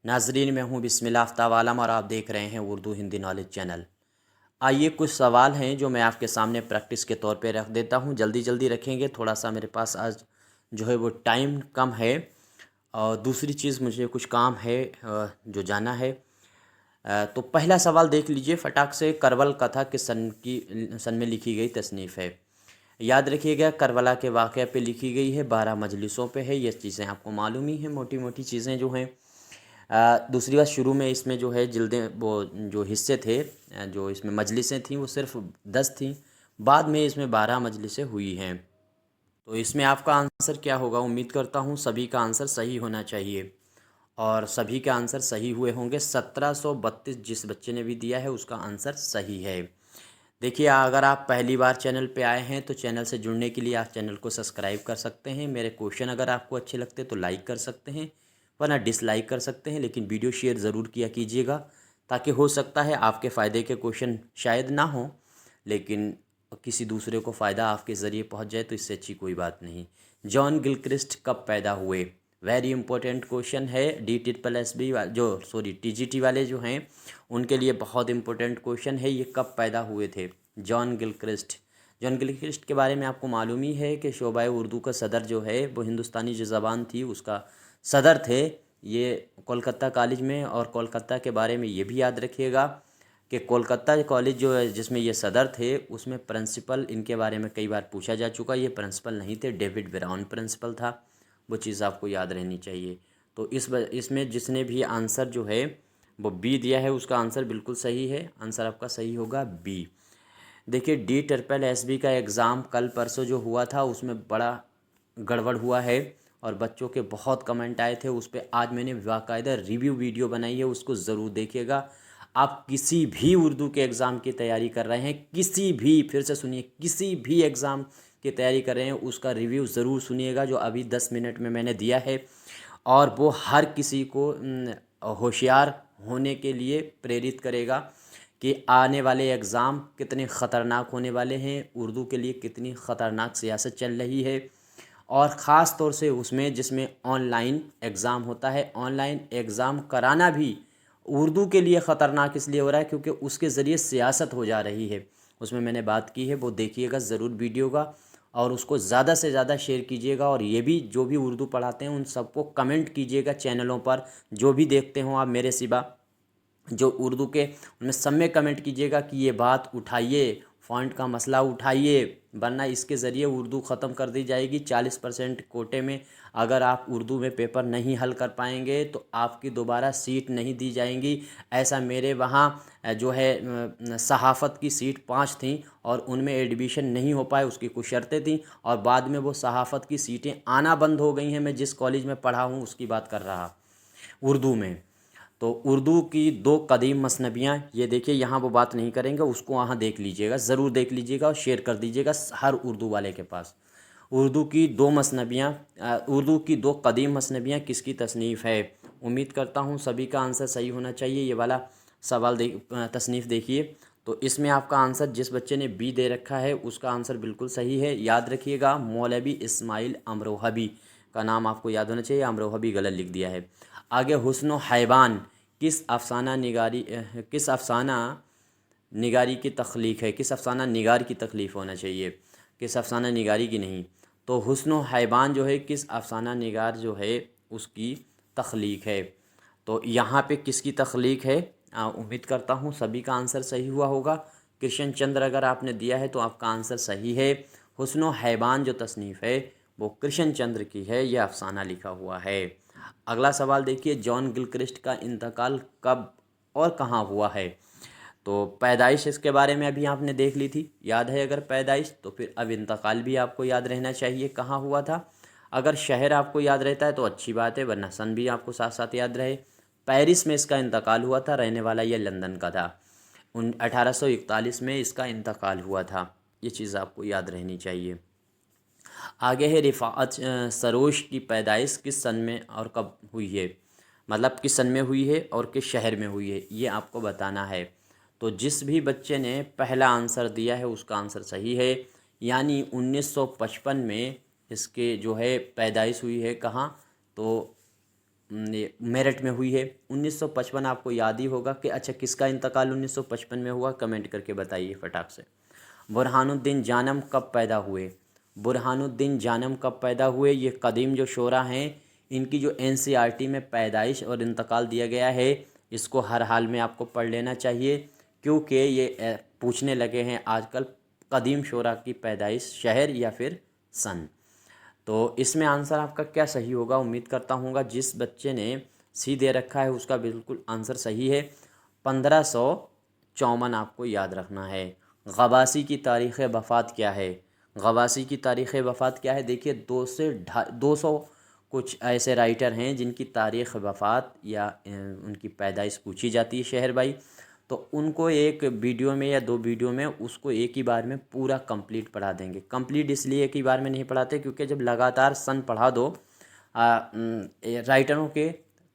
नाजरीन, मैं हूँ बिस्मिल्लाह आफ्ताब आलम और आप देख रहे हैं उर्दू हिंदी नॉलेज चैनल। आइए, कुछ सवाल हैं जो मैं आपके सामने प्रैक्टिस के तौर पे रख देता हूँ। जल्दी जल्दी रखेंगे, थोड़ा सा मेरे पास आज जो है वो टाइम कम है। और दूसरी चीज़, मुझे कुछ काम है जो जाना है। तो पहला सवाल देख लीजिए फटाक से। करबल कथा किस सन में लिखी गई तसनीफ़ है? याद रखिएगा, करबला के वाक़या पे लिखी गई है, 12 मजलिसों पे है। ये चीज़ें आपको मालूम ही हैं, मोटी मोटी चीज़ें जो हैं। दूसरी बात, शुरू में इसमें जो है जिल्दें, वो जो हिस्से थे, जो इसमें मजलिसें थीं वो सिर्फ 10 थीं। बाद में इसमें 12 मजलिसें हुई हैं। तो इसमें आपका आंसर क्या होगा? उम्मीद करता हूँ सभी का आंसर सही होना चाहिए और सभी के आंसर सही हुए होंगे। 1732 जिस बच्चे ने भी दिया है उसका आंसर सही है। देखिए, अगर आप पहली बार चैनल पे आए हैं तो चैनल से जुड़ने के लिए आप चैनल को सब्सक्राइब कर सकते हैं। मेरे क्वेश्चन अगर आपको अच्छे लगते तो लाइक कर सकते हैं, वरना डिसलाइक कर सकते हैं, लेकिन वीडियो शेयर ज़रूर किया कीजिएगा, ताकि हो सकता है आपके फ़ायदे के क्वेश्चन शायद ना हो, लेकिन किसी दूसरे को फ़ायदा आपके ज़रिए पहुंच जाए तो इससे अच्छी कोई बात नहीं। जॉन गिलक्रिस्ट कब पैदा हुए? वेरी इंपॉर्टेंट क्वेश्चन है। डी ट्रिपल एस बी जो सॉरी टीजीटी वाले जो हैं उनके लिए बहुत इंपॉर्टेंट क्वेश्चन है। ये कब पैदा हुए थे जॉन गिलक्रिस्ट? जॉन गिलक्रिस्ट के बारे में आपको मालूम ही है कि शोबा उर्दू का सदर जो है वो हिंदुस्तानी जो ज़बान थी उसका सदर थे ये कोलकाता कॉलेज में। और कोलकाता के बारे में ये भी याद रखिएगा कि कोलकाता कॉलेज जो है जिसमें ये सदर थे उसमें प्रिंसिपल, इनके बारे में कई बार पूछा जा चुका। ये प्रिंसिपल नहीं थे, डेविड ब्राउन प्रिंसिपल था। वो चीज़ आपको याद रहनी चाहिए। तो इसमें जिसने भी आंसर जो है वो बी दिया है उसका आंसर बिल्कुल सही है। आंसर आपका सही होगा बी। देखिए, डी ट्रिपल एस बी का एग्ज़ाम कल परसों जो हुआ था उसमें बड़ा गड़बड़ हुआ है और बच्चों के बहुत कमेंट आए थे उस पर। आज मैंने बाकायदा रिव्यू वीडियो बनाई है, उसको ज़रूर देखिएगा। आप किसी भी उर्दू के एग्ज़ाम की तैयारी कर रहे हैं, किसी भी, फिर से सुनिए, किसी भी एग्ज़ाम की तैयारी कर रहे हैं उसका रिव्यू ज़रूर सुनिएगा जो अभी 10 मिनट में मैंने दिया है। और वो हर किसी को होशियार होने के लिए प्रेरित करेगा कि आने वाले एग्ज़ाम कितने ख़तरनाक होने वाले हैं, उर्दू के लिए कितनी ख़तरनाक सियासत चल रही है। और ख़ास तौर से उसमें जिसमें ऑनलाइन एग्ज़ाम होता है, ऑनलाइन एग्ज़ाम कराना भी उर्दू के लिए ख़तरनाक इसलिए हो रहा है क्योंकि उसके ज़रिए सियासत हो जा रही है। उसमें मैंने बात की है, वो देखिएगा ज़रूर वीडियो का और उसको ज़्यादा से ज़्यादा शेयर कीजिएगा। और ये भी जो भी उर्दू पढ़ाते हैं उन सबको कमेंट कीजिएगा चैनलों पर, जो भी देखते हों आप मेरे सिवा, जो उर्दू के, उनमें सब में कमेंट कीजिएगा कि ये बात उठाइए, फ़ॉन्ट का मसला उठाइए, वरना इसके ज़रिए उर्दू ख़त्म कर दी जाएगी 40% कोटे में। अगर आप उर्दू में पेपर नहीं हल कर पाएंगे तो आपकी दोबारा सीट नहीं दी जाएंगी। ऐसा मेरे वहाँ जो है सहाफ़त की सीट 5 थी और उनमें एडमिशन नहीं हो पाए, उसकी कुछ शर्तें थीं और बाद में वो सहाफ़त की सीटें आना बंद हो गई हैं। मैं जिस कॉलेज में पढ़ा हूँ उसकी बात कर रहा, उर्दू में। तो उर्दू की 2 कदीम मसनबियाँ, ये देखिए, यहाँ वो बात नहीं करेंगे, उसको वहाँ देख लीजिएगा, ज़रूर देख लीजिएगा और शेयर कर दीजिएगा हर उर्दू वाले के पास। उर्दू की 2 मसनबियाँ, उर्दू की 2 कदीम मसनबियाँ किसकी तसनीफ़ है? उम्मीद करता हूँ सभी का आंसर सही होना चाहिए। ये वाला सवाल तसनीफ़ देखिए। तो इसमें आपका आंसर, जिस बच्चे ने बी दे रखा है उसका आंसर बिल्कुल सही है। याद रखिएगा, मौलवी इस्माइल अमरोहबी का नाम आपको याद होना चाहिए, अमरोहबी गलत लिख दिया है। आगे, हुस्न हैवान किस अफसाना निगारी की तख्लीक है? किस अफसाना निगार की तख्लीफ होना चाहिए, किस अफसाना निगारी की नहीं। तो हुस्न हैवान जो है किस अफसाना निगार जो है उसकी तख्लीक है। तो यहाँ पे किसकी तख्लीक है? उम्मीद करता हूँ सभी का आंसर सही हुआ होगा। कृष्ण चंद्र अगर आपने दिया है तो आपका आंसर सही है। हुस्न हैवान जो तसनीफ़ है वो कृष्ण चंद्र की है, यह अफसाना लिखा हुआ है। अगला सवाल देखिए, जॉन गिलक्रिस्ट का इंतकाल कब और कहाँ हुआ है? तो पैदाइश इसके बारे में अभी आपने देख ली थी, याद है अगर पैदाइश, तो फिर अब इंतकाल भी आपको याद रहना चाहिए कहाँ हुआ था। अगर शहर आपको याद रहता है तो अच्छी बात है, वरना सन भी आपको साथ साथ याद रहे। पेरिस में इसका इंतकाल हुआ था, रहने वाला ये लंदन का था। 1841 में इसका इंतकाल हुआ था। ये चीज़ आपको याद रहनी चाहिए। आगे है, रिफ़ाअत सरोश की पैदाइश किस सन में और कब हुई है? मतलब किस सन में हुई है और किस शहर में हुई है, ये आपको बताना है। तो जिस भी बच्चे ने पहला आंसर दिया है उसका आंसर सही है। यानी 1955 में इसके जो है पैदाइश हुई है। कहाँ? तो मेरठ में हुई है। 1955 आपको याद ही होगा कि अच्छा किसका इंतकाल 1955 में हुआ, कमेंट करके बताइए फटाक से। बुरहानुद्दीन जानम कब पैदा हुए? बुरहानुद्दीन जानम कब पैदा हुए? ये कदीम जो शोरा हैं इनकी जो एनसीईआरटी में पैदाइश और इंतकाल दिया गया है, इसको हर हाल में आपको पढ़ लेना चाहिए, क्योंकि ये पूछने लगे हैं आजकल कदीम शोरा की पैदाइश शहर या फिर सन। तो इसमें आंसर आपका क्या सही होगा? उम्मीद करता हूँगा जिस बच्चे ने सी दे रखा है उसका बिल्कुल आंसर सही है। 1554 आपको याद रखना है। गवासी की तारीख़ वफ़ात क्या है? गवासी की तारीख़ वफ़ात क्या है? देखिए 200 कुछ ऐसे राइटर हैं जिनकी तारीख़ वफ़ात या उनकी पैदाइश पूछी जाती है शहर भाई। तो उनको एक वीडियो में या 2 वीडियो में उसको एक ही बार में पूरा कंप्लीट पढ़ा देंगे। कंप्लीट इसलिए एक ही बार में नहीं पढ़ाते क्योंकि जब लगातार सन पढ़ा दो राइटरों के,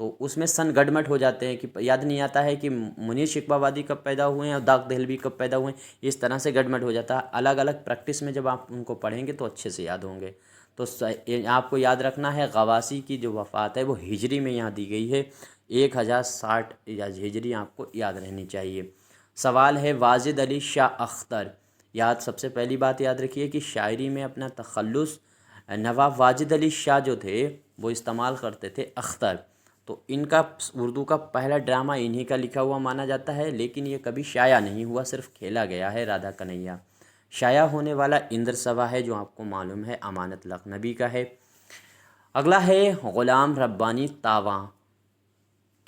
तो उसमें सन गड़मट हो जाते हैं कि याद नहीं आता है कि मुनीर शिकवाबादी कब पैदा हुए हैं और दाग दहलवी कब पैदा हुए हैं। इस तरह से गड़मट हो जाता है। अलग अलग प्रैक्टिस में जब आप उनको पढ़ेंगे तो अच्छे से याद होंगे। तो आपको याद रखना है गवासी की जो वफ़ात है वो हिजरी में यहाँ दी गई है। 1060 या हिजरी आपको याद रहनी चाहिए। सवाल है वाजिद अली शाह अख्तर। सबसे पहली बात याद रखिए कि शायरी में अपना तखल्लुस नवाब वाजिद अली शाह जो थे वो इस्तेमाल करते थे अख्तर। तो इनका उर्दू का पहला ड्रामा इन्हीं का लिखा हुआ माना जाता है, लेकिन ये कभी शाया नहीं हुआ, सिर्फ खेला गया है राधा कन्हैया। शाया होने वाला इंद्र सभा है जो आपको मालूम है अमानत लखनवी का है। अगला है ग़ुलाम रब्बानी तावा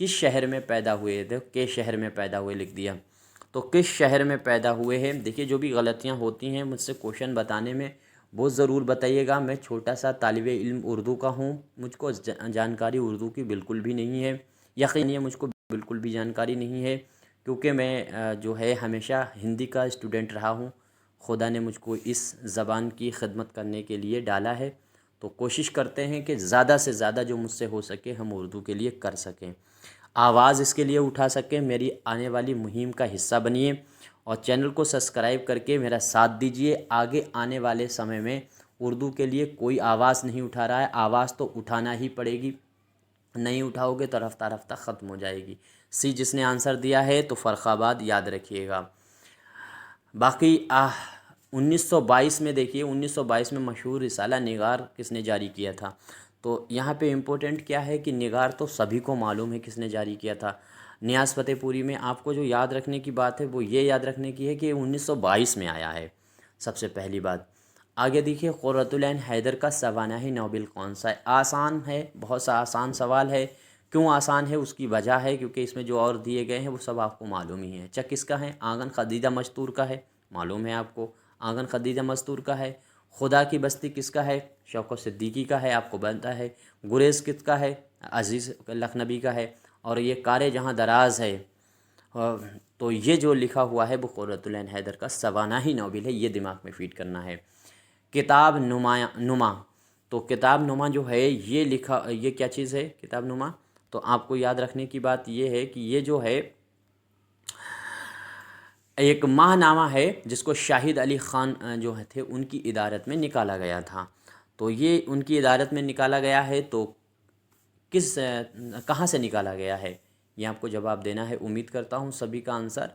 किस शहर में पैदा हुए? देखो किस शहर में पैदा हुए लिख दिया, तो किस शहर में पैदा हुए हैं। देखिए जो भी गलतियां होती हैं मुझसे क्वेश्चन बताने में वो ज़रूर बताइएगा। मैं छोटा सा तालिबे इल्म उर्दू का हूँ, मुझको जानकारी उर्दू की बिल्कुल भी नहीं है। यकीन है मुझको बिल्कुल भी जानकारी नहीं है, क्योंकि मैं जो है हमेशा हिंदी का स्टूडेंट रहा हूँ। खुदा ने मुझको इस ज़बान की खिदमत करने के लिए डाला है, तो कोशिश करते हैं कि ज़्यादा से ज़्यादा जो मुझसे हो सके हम उर्दू के लिए कर सकें, आवाज़ इसके लिए उठा सकें। मेरी आने वाली मुहिम का हिस्सा बनिए और चैनल को सब्सक्राइब करके मेरा साथ दीजिए। आगे आने वाले समय में उर्दू के लिए कोई आवाज़ नहीं उठा रहा है, आवाज़ तो उठाना ही पड़ेगी। नहीं उठाओगे तो रफ्ता रफ्ता ख़त्म हो जाएगी। सी जिसने आंसर दिया है तो फ़र्रुखाबाद याद रखिएगा। बाकी 1922 में देखिए 1922 में मशहूर रिसाला निगार किसने जारी किया था? तो यहाँ पे इम्पोर्टेंट क्या है कि निगार तो सभी को मालूम है किसने जारी किया था। नियाज़ फ़तेहपुरी में आपको जो याद रखने की बात है वो ये याद रखने की है कि 1922 में आया है, सबसे पहली बात। आगे देखिए क़ुर्रतुल ऐन हैदर का सावानाही नोबेल कौन सा है? आसान है, बहुत सा आसान सवाल है। क्यों आसान है उसकी वजह है क्योंकि इसमें जो और दिए गए हैं वो सब आपको मालूम ही है। अच्छा किसका है? आंगन खदीजा मस्तूर का है, मालूम है आपको आंगन खदीजा मस्तूर का है। खुदा की बस्ती किसका है? शौकत सिद्दीकी का है, आपको बनता है। गुरेज़ किसका है? अज़ीज़ लखनवी का है। और ये कारे जहाँ दराज है, तो ये जो लिखा हुआ है वो क़ुर्रतुल ऐन हैदर का सावानाही नोबेल है, ये दिमाग में फीड करना है। किताब नुमा, तो किताब नुमा जो है ये क्या चीज़ है? किताब नुमा, तो आपको याद रखने की बात ये है कि ये जो है एक माहनामा है जिसको शाहिद अली ख़ान जो है थे उनकी इदारत में निकाला गया था। तो ये उनकी इदारत में निकाला गया है, तो कहाँ से निकाला गया है ये आपको जवाब देना है। उम्मीद करता हूँ सभी का आंसर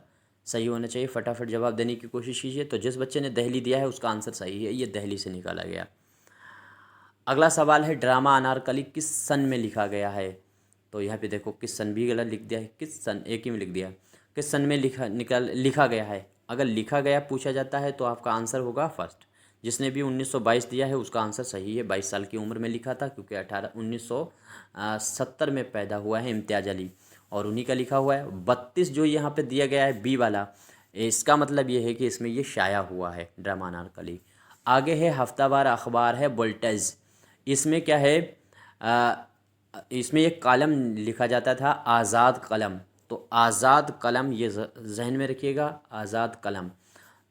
सही होना चाहिए। फटाफट जवाब देने की कोशिश कीजिए। तो जिस बच्चे ने दहली दिया है उसका आंसर सही है, ये दहली से निकाला गया। अगला सवाल है ड्रामा अनारकली किस सन में लिखा गया है? तो यहाँ पे देखो किस सन भी गलत लिख दिया है, किस सन एक ही में लिख दिया, किस सन में लिखा गया है। अगर लिखा गया पूछा जाता है तो आपका आंसर होगा फर्स्ट। जिसने भी 1922 दिया है उसका आंसर सही है। 22 साल की उम्र में लिखा था क्योंकि 1970 में पैदा हुआ है इम्तियाज़ अली और उन्हीं का लिखा हुआ है। 32 जो यहाँ पे दिया गया है बी वाला, इसका मतलब ये है कि इसमें ये शाया हुआ है ड्रामा अनारकली। आगे है हफ्तावार अखबार है वोल्टेज। इसमें क्या है? इसमें एक कॉलम लिखा जाता था आज़ाद कलम। तो आज़ाद कलम ये जहन में रखिएगा, आज़ाद कलम।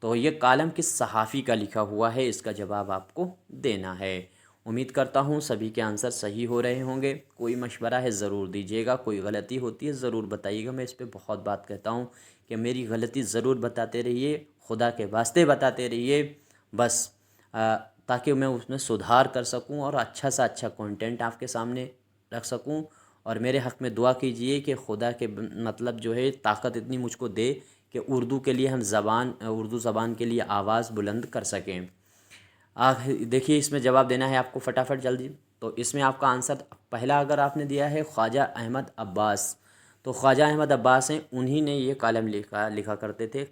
तो ये कॉलम किस सहाफ़ी का लिखा हुआ है, इसका जवाब आपको देना है। उम्मीद करता हूँ सभी के आंसर सही हो रहे होंगे। कोई मशवरा है ज़रूर दीजिएगा, कोई गलती होती है ज़रूर बताइएगा। मैं इस पर बहुत बात कहता हूँ कि मेरी गलती ज़रूर बताते रहिए, खुदा के वास्ते बताते रहिए, बस ताकि मैं उसमें सुधार कर सकूं और अच्छा सा अच्छा कंटेंट आपके सामने रख सकूं और मेरे हक़ में दुआ कीजिए कि खुदा के मतलब जो है ताकत इतनी मुझको दे कि उर्दू के लिए हम उर्दू ज़बान के लिए आवाज़ बुलंद कर सकें। देखिए इसमें जवाब देना है आपको फटाफट जल्दी। तो इसमें आपका आंसर पहला अगर आपने दिया है ख्वाजा अहमद अब्बास, तो ख्वाजा अहमद अब्बास हैं, उन्हीं ने ये कलम लिखा करते थे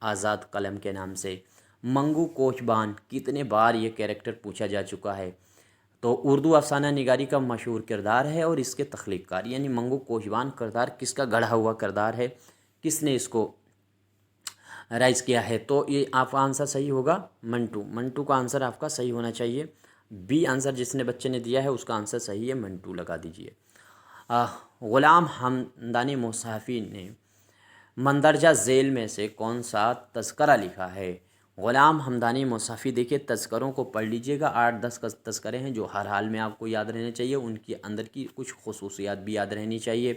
आज़ाद कलम के नाम से। मंगू कोचबान, कितने बार ये कैरेक्टर पूछा जा चुका है। तो उर्दू अफसाना निगारी का मशहूर किरदार है और इसके तख्लीक़कार यानी मंगू कोचबान किरदार किसका गढ़ा हुआ किरदार है, किसने इसको राइज किया है। तो ये आपका आंसर सही होगा मंटू। मंटू का आंसर आपका सही होना चाहिए। बी आंसर जिसने बच्चे ने दिया है उसका आंसर सही है, मंटू लगा दीजिए। ग़ुलाम हमदानी मुसाफ़ी ने मंदरजा ज़ेल में से कौन सा तज़करा लिखा है। ग़ुलाम हमदानी मुसाफ़ी, देखिए तज़करों को पढ़ लीजिएगा, 8-10 तज़करे हैं जो हर हाल में आपको याद रहने चाहिए, उनकी अंदर की कुछ ख़ुसूसियात भी याद रहनी चाहिए।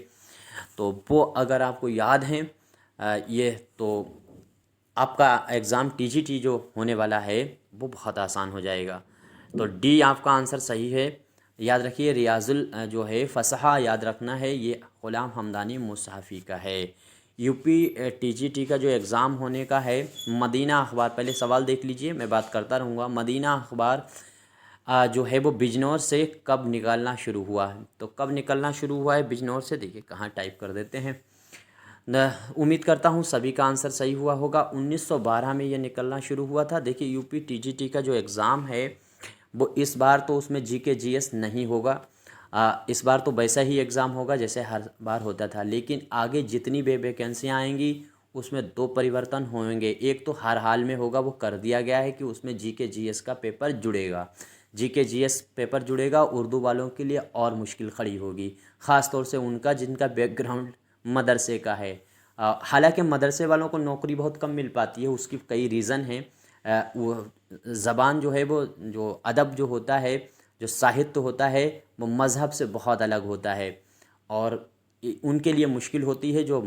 तो वो अगर आपको याद हैं ये तो आपका एग्ज़ाम टीजीटी जो होने वाला है वो बहुत आसान हो जाएगा। तो डी आपका आंसर सही है। याद रखिए रियाजुल जो है फसहा याद रखना है, ये ग़ुलाम हमदानी मुसाफ़ी का है। यूपी टीजीटी का जो एग्ज़ाम होने का है, मदीना अखबार, पहले सवाल देख लीजिए, मैं बात करता रहूँगा। मदीना अखबार जो है वो बिजनौर से कब निकालना शुरू हुआ है। तो कब निकलना शुरू हुआ है बिजनौर से, देखिए कहाँ टाइप कर देते हैं। उम्मीद करता हूँ सभी का आंसर सही हुआ होगा। 1912 में ये निकलना शुरू हुआ था। देखिए यूपी टीजीटी का जो एग्ज़ाम है वो इस बार तो उसमें जीके जीएस नहीं होगा, इस बार तो वैसा ही एग्ज़ाम होगा जैसे हर बार होता था, लेकिन आगे जितनी भी वैकेंसियाँ आएंगी उसमें 2 परिवर्तन होंगे। एक तो हर हाल में होगा, वो कर दिया गया है कि उसमें जीके जीएस का पेपर जुड़ेगा। जीके जीएस पेपर जुड़ेगा, उर्दू वालों के लिए और मुश्किल खड़ी होगी, ख़ास तौर से उनका जिनका बैकग्राउंड मदरसे का है। हालांकि मदरसे वालों को नौकरी बहुत कम मिल पाती है, उसकी कई रीज़न हैं। वो ज़बान जो है वो जो अदब जो होता है, जो साहित्य होता है वो मज़हब से बहुत अलग होता है और उनके लिए मुश्किल होती है जो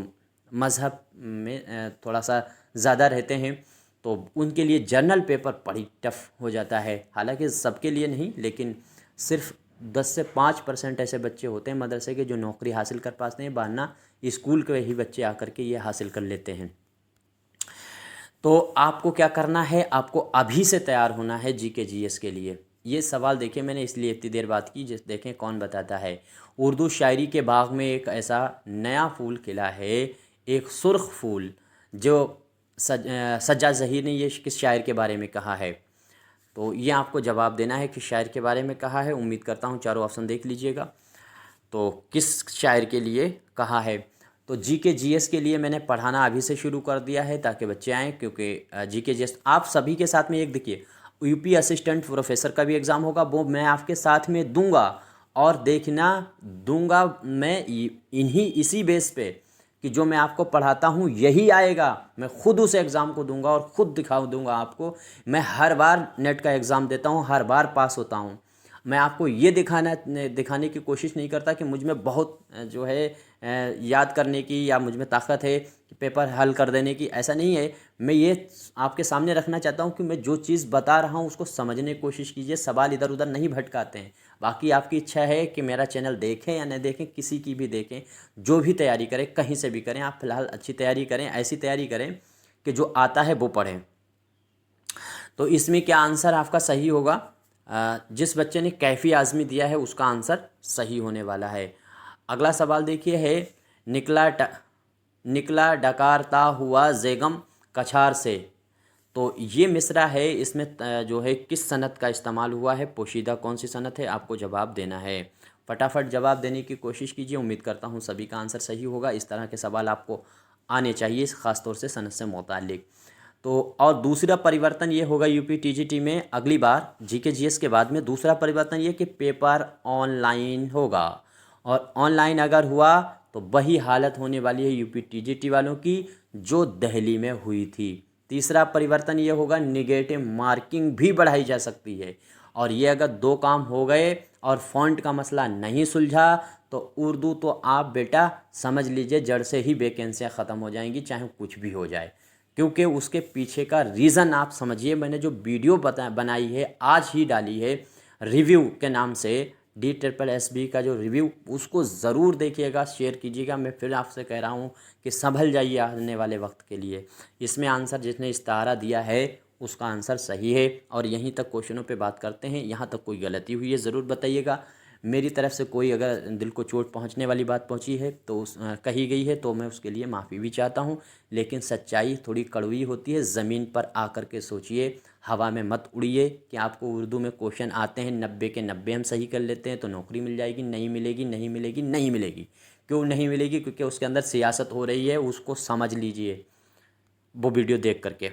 मज़हब में थोड़ा सा ज़्यादा रहते हैं, तो उनके लिए जर्नल पेपर बड़ी टफ़ हो जाता है। हालांकि सबके लिए नहीं, लेकिन सिर्फ 10 से 5% ऐसे बच्चे होते हैं मदरसे के जो नौकरी हासिल कर पाते हैं, वरना स्कूल के ही बच्चे आकर के ये हासिल कर लेते हैं। तो आपको क्या करना है, आपको अभी से तैयार होना है जीके जीएस के लिए। ये सवाल देखिए मैंने इसलिए इतनी देर बात की, जिस देखें कौन बताता है। उर्दू शायरी के बाग में एक ऐसा नया फूल खिला है, एक सुर्ख फूल, जो सज्जाद ज़हीर ने ये किस शायर के बारे में कहा है। तो ये आपको जवाब देना है कि शायर के बारे में कहा है। उम्मीद करता हूँ चारों ऑप्शन देख लीजिएगा। तो किस शायर के लिए कहा है। तो जीके जीएस के लिए मैंने पढ़ाना अभी से शुरू कर दिया है ताकि बच्चे आएँ, क्योंकि जीके जीएस आप सभी के साथ में एक देखिए यूपी असिस्टेंट प्रोफेसर का भी एग्ज़ाम होगा, वो मैं आपके साथ में दूंगा और देखना दूंगा मैं इसी बेस पे कि जो मैं आपको पढ़ाता हूँ यही आएगा। मैं खुद उस एग्ज़ाम को दूंगा और ख़ुद दिखा दूंगा आपको। मैं हर बार नेट का एग्ज़ाम देता हूँ, हर बार पास होता हूँ। मैं आपको ये दिखाने की कोशिश नहीं करता कि मुझ में बहुत जो है याद करने की या मुझ में ताकत है कि पेपर हल कर देने की, ऐसा नहीं है। मैं ये आपके सामने रखना चाहता हूँ कि मैं जो चीज़ बता रहा हूँ उसको समझने की कोशिश कीजिए, सवाल इधर उधर नहीं भटकाते हैं। बाकी आपकी इच्छा है कि मेरा चैनल देखें या न देखें, किसी की भी देखें, जो भी तैयारी करें कहीं से भी करें, आप फ़िलहाल अच्छी तैयारी करें, ऐसी तैयारी करें कि जो आता है वो पढ़ें। तो इसमें क्या आंसर आपका सही होगा, जिस बच्चे ने कैफ़ी आज़मी दिया है उसका आंसर सही होने वाला है। अगला सवाल देखिए है, निकला डकारता हुआ ज़ेगम कछार से। तो ये मिसरा है, इसमें जो है किस सनत का इस्तेमाल हुआ है, पोशीदा कौन सी सनत है, आपको जवाब देना है। फटाफट जवाब देने की कोशिश कीजिए। उम्मीद करता हूँ सभी का आंसर सही होगा। इस तरह के सवाल आपको आने चाहिए, ख़ास तौर से सनत से मुताल्लिक। तो और दूसरा परिवर्तन ये होगा यूपी टीजीटी में अगली बार जीके जीएस के बाद में दूसरा परिवर्तन ये कि पेपर ऑनलाइन होगा, और ऑनलाइन अगर हुआ तो वही हालत होने वाली है यूपी टीजीटी वालों की जो दिल्ली में हुई थी। तीसरा परिवर्तन ये होगा, निगेटिव मार्किंग भी बढ़ाई जा सकती है, और ये अगर 2 काम हो गए और फ़ॉन्ट का मसला नहीं सुलझा तो उर्दू तो आप बेटा समझ लीजिए जड़ से ही वैकेंसियाँ ख़त्म हो जाएंगी, चाहे कुछ भी हो जाए। क्योंकि उसके पीछे का रीज़न आप समझिए। मैंने जो वीडियो बनाई है, आज ही डाली है रिव्यू के नाम से, DSSB का जो रिव्यू उसको ज़रूर देखिएगा, शेयर कीजिएगा। मैं फिर आपसे कह रहा हूँ कि संभल जाइए आने वाले वक्त के लिए। इसमें आंसर जिसने इस्तारा दिया है उसका आंसर सही है। और यहीं तक क्वेश्चनों पे बात करते हैं, यहाँ तक कोई गलती हुई है ज़रूर बताइएगा। मेरी तरफ से कोई अगर दिल को चोट पहुंचने वाली बात पहुंची है तो कही गई है तो मैं उसके लिए माफ़ी भी चाहता हूं। लेकिन सच्चाई थोड़ी कड़वी होती है, ज़मीन पर आकर के सोचिए, हवा में मत उड़िए कि आपको उर्दू में क्वेश्चन आते हैं 90 के 90 हम सही कर लेते हैं तो नौकरी मिल जाएगी। नहीं मिलेगी, नहीं मिलेगी, नहीं मिलेगी। क्यों नहीं मिलेगी? क्योंकि उसके अंदर सियासत हो रही है, उसको समझ लीजिए वो वीडियो देख करके।